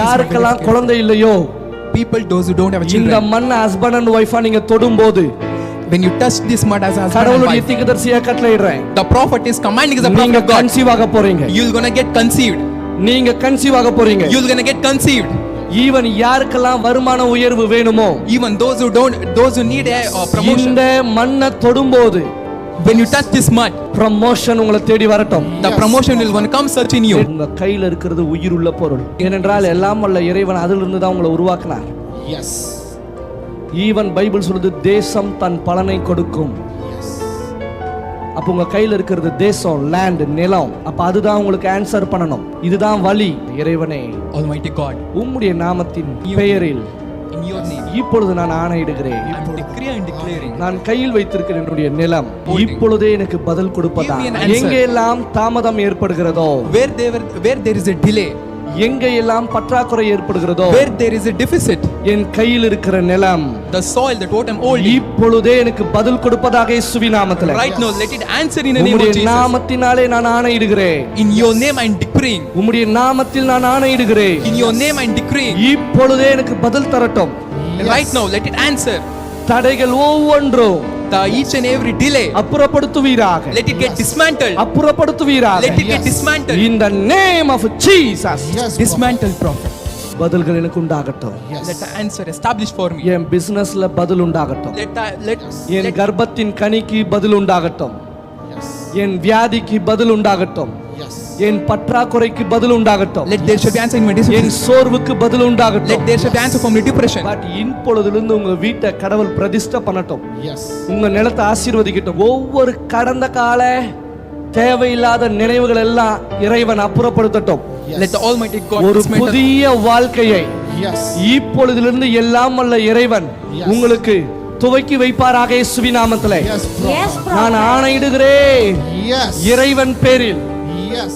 யாருக்கெல்லாம் குழந்தை இல்லையோ, people those who don't have இந்த children, மண்ண ஹஸ்பண்ட் அண்ட் ஒய்ஃபா நீங்க தொடும்போது when you touch this mud as a husband and கடவுளுடைய wife, தீர்க்கதரிசியா கட்டளையிடுறேன், the prophet is commanding as a நீங்க prophet of God, கன்சீவ் ஆக போறீங்க. you're gonna get conceived, நீங்க கன்சீவ் ஆக போறீங்க. you're gonna get conceived. Even யாருக்கெல்லாம் வருமான உயர்வு வேணுமோ, Even those who need a promotion, இந்த மண்ணை தொடும்போது when you touch this mud, promotion உங்களை தேடி வரட்டும். the promotion will gonna come searching you. உங்க கையில இருக்கிறது உயிருள்ள பொருள். ஏனென்றால் எல்லாம் வல்ல இறைவன் அதிலிருந்து தான் உங்களை உருவாக்கினார். Yes. ஈவன் பைபிள் சொல்லுது தேசம் தன் பலனை கொடுக்கும். அப்ப உங்க கையில இருக்கிறது தேசம், லேண்ட், நிலம். அப்ப அதுதான் உங்களுக்கு ஆன்சர் பண்ணணும். இதுதான் வழி. இறைவனே, Almighty God, உம்முடைய நாமத்தின் பெயரில் in your name, இப்பொழுது நான் ஆணையிடுகிறேன், I'm decreeing and declaring, நான் கையில் வைத்திருக்கிற என்னுடைய நிலம் இப்பொழுதே எனக்கு பதில் கொடுப்பதா. Give me an answer. எங்கெல்லாம் தாமதம் ஏற்படுகிறதோ, where there is a delay, எங்கெல்லாம் பற்றாக்குறை ஏற்படுகிறதோ, where there is a deficit, என் கையில் இருக்கிற நிலம், the soil that what I'm holding, இப்பொழுதே எனக்கு பதில் கொடுப்பதாக இயேசுவின் நாமத்திலே, right now let it answer in the name of உம்முடைய Jesus. நாமத்தினாலே நான் ஆணையிடுகிறேன். In your name I'm decreeing, உம்முடைய நாமத்தில் நான் ஆணையிடுகிறேன். in your name I'm decreeing, இப்பொழுதே எனக்கு பதில் தரட்டும். right now let it answer. தடைகள் ஒவ்வொன்றும் Each and every delay, அப்புறப்படுத்துவீராக, let it get dismantled, அப்புறப்படுத்துவீராக. let it get dismantled, In the name of Jesus. Yes. dismantled prophet. பதில்கள் எனக்கு உண்டாகட்டும். Let the answer establish for me. என் பிசினஸ்ல பதில் உண்டாகட்டும். என் let கர்ப்பத்தின் கனிக்கு பதில் உண்டாகட்டும். Yes. என் வியாதிக்கு பதில் உண்டாகட்டும். Yes. என் பற்றாக்குறைக்கு பதில் உண்டாகட்டும். let there should be answer in my N disease. சோர்வுக்கு பதில் Let உண்டாகட்டும். there should be answer for my depression. But இப்பொழுதிலிருந்து உங்க வீட்டை கடவுள் பிரதிஷ்டை பண்ணட்டும். Yes. உங்க நிலத்தை ஆசீர்வதிக்கட்டும். ஒவ்வொரு கடந்த கால தேவையில்லாத நினைவுகள் எல்லாம் இறைவன் அப்புறப்படுத்தட்டும். Let the Almighty God ஒரு dismantle. புதிய வாழ்க்கையை Yes. இப்பொழுதிலிருந்து எல்லாம் வல்ல இறைவன் உங்களுக்கு துவக்கி வைப்பாராக இயேசுவின் நாமத்திலே. Yes. Yes, நான் ஆணையிடுகிறேன் Yes. இறைவன் பேரில். Yes.